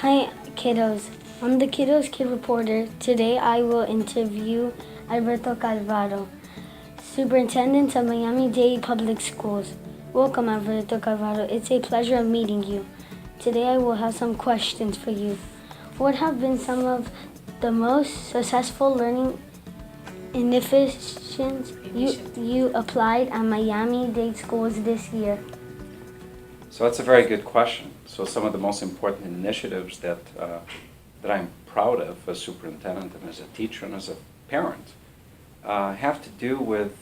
Hi, kiddos. I'm the Kiddos Kid Reporter. Today I will interview Alberto Carvalho, Superintendent of Miami-Dade Public Schools. Welcome, Alberto Carvalho. It's a pleasure meeting you. Today I will have some questions for you. What have been some of the most successful learning innovations you applied at Miami-Dade schools this year? So that's a very good question. So some of the most important initiatives that I'm proud of as superintendent and as a teacher and as a parent have to do with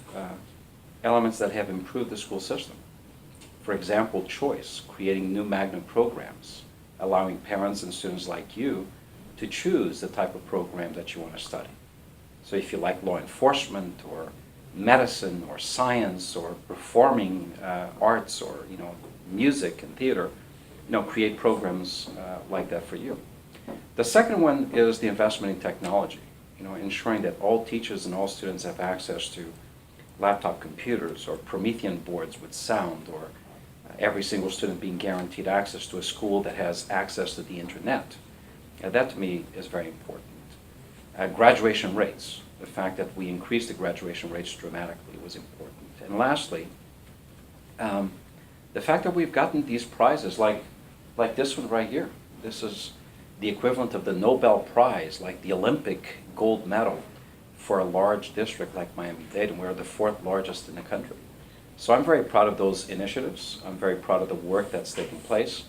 elements that have improved the school system. For example, choice, creating new magnet programs, allowing parents and students like you to choose the type of program that you want to study. So if you like law enforcement or medicine or science or performing arts or music and theater, create programs like that for you. The second one is the investment in technology, ensuring that all teachers and all students have access to laptop computers or Promethean boards with sound, or every single student being guaranteed access to a school that has access to the internet. That to me is very important. Graduation rates, the fact that we increased the graduation rates dramatically was important. And lastly, the fact that we've gotten these prizes like this one right here. This is the equivalent of the Nobel Prize, like the Olympic gold medal for a large district like Miami-Dade, and we're the fourth largest in the country. So I'm very proud of those initiatives. I'm very proud of the work that's taking place.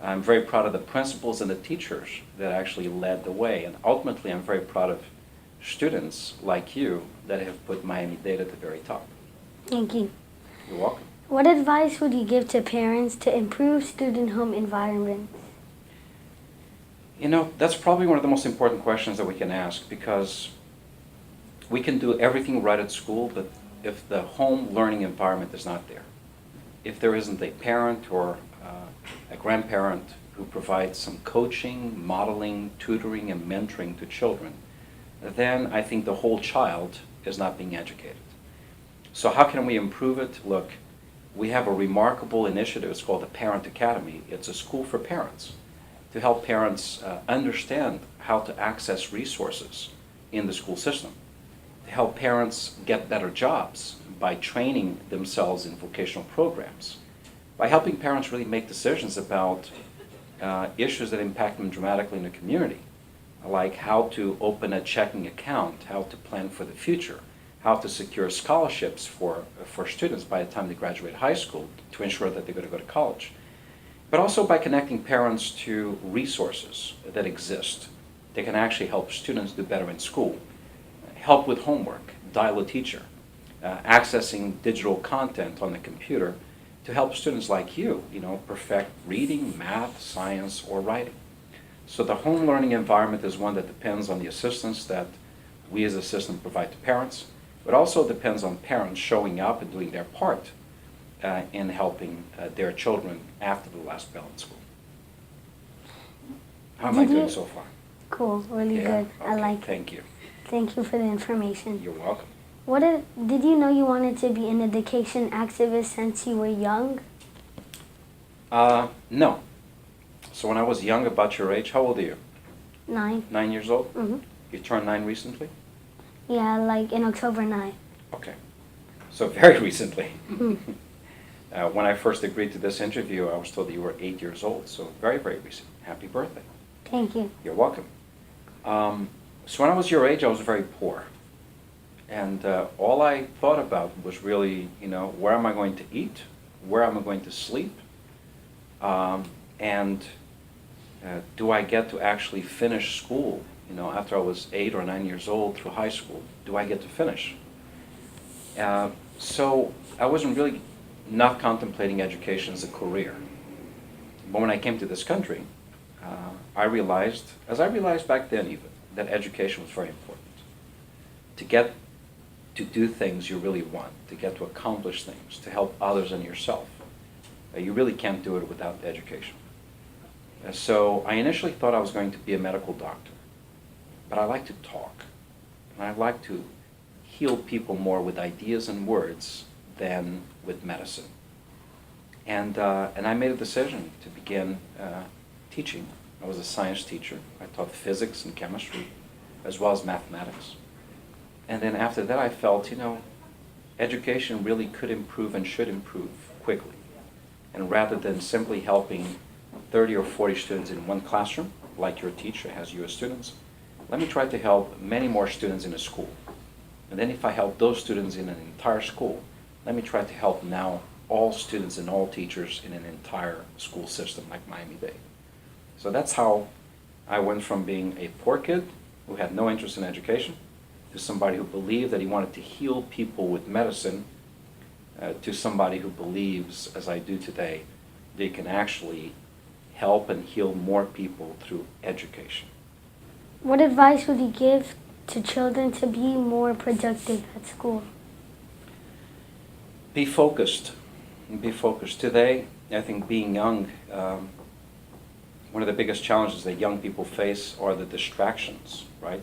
I'm very proud of the principals and the teachers that actually led the way. And ultimately, I'm very proud of students like you that have put Miami-Dade at the very top. Thank you. You're welcome. What advice would you give to parents to improve student home environments? That's probably one of the most important questions that we can ask, because we can do everything right at school, but if the home learning environment is not there, if there isn't a parent or a grandparent who provides some coaching, modeling, tutoring, and mentoring to children, then I think the whole child is not being educated. So how can we improve it? Look, we have a remarkable initiative. It's called the Parent Academy. It's a school for parents to help parents understand how to access resources in the school system, to help parents get better jobs by training themselves in vocational programs, by helping parents really make decisions about issues that impact them dramatically in the community, like how to open a checking account, how to plan for the future, how to secure scholarships for students by the time they graduate high school to ensure that they're going to go to college. But also by connecting parents to resources that exist. They can actually help students do better in school, help with homework, dial a teacher, accessing digital content on the computer to help students like you, perfect reading, math, science, or writing. So the home learning environment is one that depends on the assistance that we as a system provide to parents, but also depends on parents showing up and doing their part in helping their children after the last bell in school. How am I doing so far? Cool, really good. Okay, I like it. Thank you. Thank you for the information. You're welcome. Did you know you wanted to be an education activist since you were young? No. So when I was young, about your age, how old are you? 9. 9 years old? Mm-hmm. You turned 9 recently? Yeah, like in October 9. Okay. So very recently. Mm-hmm. When I first agreed to this interview, I was told that you were 8 years old, so very, very recent. Happy birthday. Thank you. You're welcome. So when I was your age, I was very poor. And all I thought about was really, where am I going to eat? Where am I going to sleep? And do I get to actually finish school? After I was 8 or 9 years old through high school, do I get to finish? So I wasn't really not contemplating education as a career. But when I came to this country, I realized, as I realized back then even, that education was very important. To get to do things you really want, to get to accomplish things, to help others and yourself. You really can't do it without education. So I initially thought I was going to be a medical doctor, but I like to talk, and I like to heal people more with ideas and words than with medicine. And I made a decision to begin teaching I was a science teacher. I taught physics and chemistry, as well as mathematics. And then after that, I felt, education really could improve and should improve quickly. And rather than simply helping 30 or 40 students in one classroom, like your teacher has you as students, let me try to help many more students in a school. And then if I help those students in an entire school, let me try to help now all students and all teachers in an entire school system like Miami-Dade. So that's how I went from being a poor kid who had no interest in education to somebody who believed that he wanted to heal people with medicine, to somebody who believes, as I do today, they can actually help and heal more people through education. What advice would you give to children to be more productive at school? Be focused. Be focused. Today, I think being young, one of the biggest challenges that young people face are the distractions, right?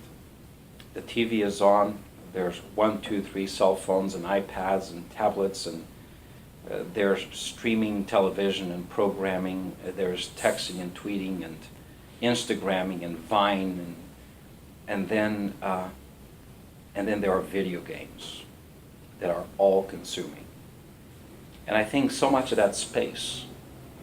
The TV is on, there's 1, 2, 3 cell phones and iPads and tablets, and there's streaming television and programming, there's texting and tweeting and Instagramming and Vine, and then there are video games that are all consuming. And I think so much of that space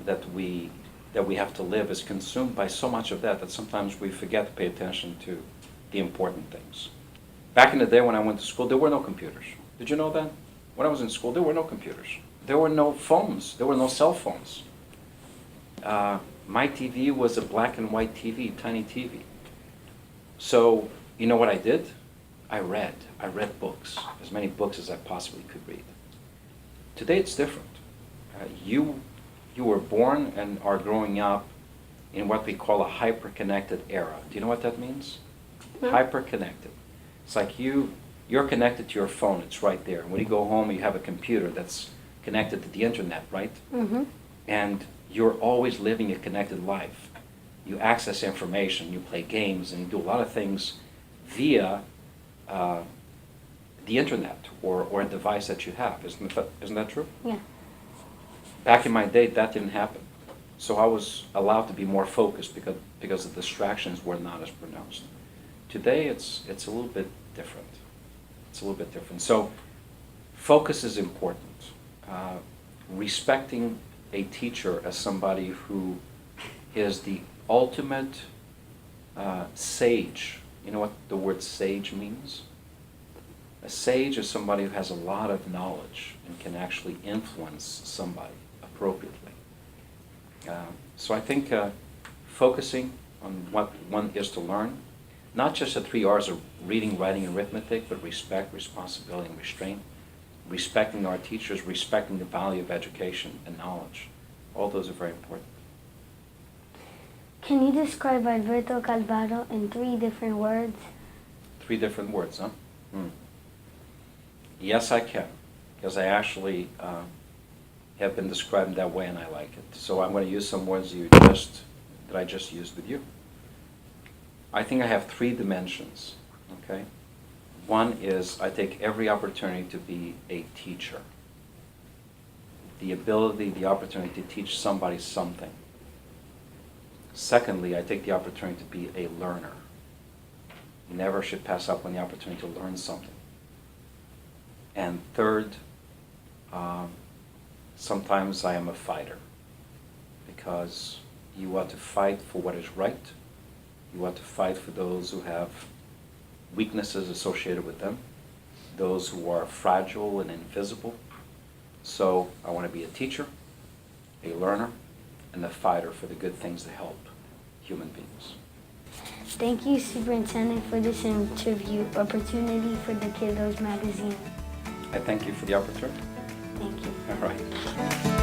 that we have to live is consumed by so much of that sometimes we forget to pay attention to the important things. Back in the day when I went to school, there were no computers. Did you know that? When I was in school, there were no computers. There were no phones. There were no cell phones. My TV was a black and white TV, tiny TV. So, you know what I did? I read books, as many books as I possibly could read. Today it's different. You were born and are growing up in what we call a hyper-connected era. Do you know what that means? No. Hyper-connected. It's like you're connected to your phone. It's right there. When you go home, you have a computer that's connected to the internet, right? Mm-hmm. And you're always living a connected life. You access information, you play games, and you do a lot of things via the internet or a device that you have. Isn't that true? Yeah. Back in my day, that didn't happen. So I was allowed to be more focused because the distractions were not as pronounced. Today, it's a little bit different. It's a little bit different. So focus is important. Respecting a teacher as somebody who is the ultimate sage. You know what the word sage means? A sage is somebody who has a lot of knowledge and can actually influence somebody appropriately. So I think focusing on what one is to learn, not just the 3 R's of reading, writing, and arithmetic, but respect, responsibility, and restraint, respecting our teachers, respecting the value of education and knowledge. All those are very important. Can you describe Alberto Carvalho in 3 different words? 3 different words, huh? Yes, I can, because I actually have been described that way and I like it. So I'm going to use some words that I just used with you. I think I have 3 dimensions, okay? One is I take every opportunity to be a teacher. The opportunity to teach somebody something. Secondly, I take the opportunity to be a learner. You never should pass up on the opportunity to learn something. And third, sometimes I am a fighter, because you want to fight for what is right. You want to fight for those who have weaknesses associated with them, those who are fragile and invisible. So I want to be a teacher, a learner, and a fighter for the good things that help human beings. Thank you, Superintendent, for this interview opportunity for the Kiddos magazine. I thank you for the opportunity. Thank you. All right.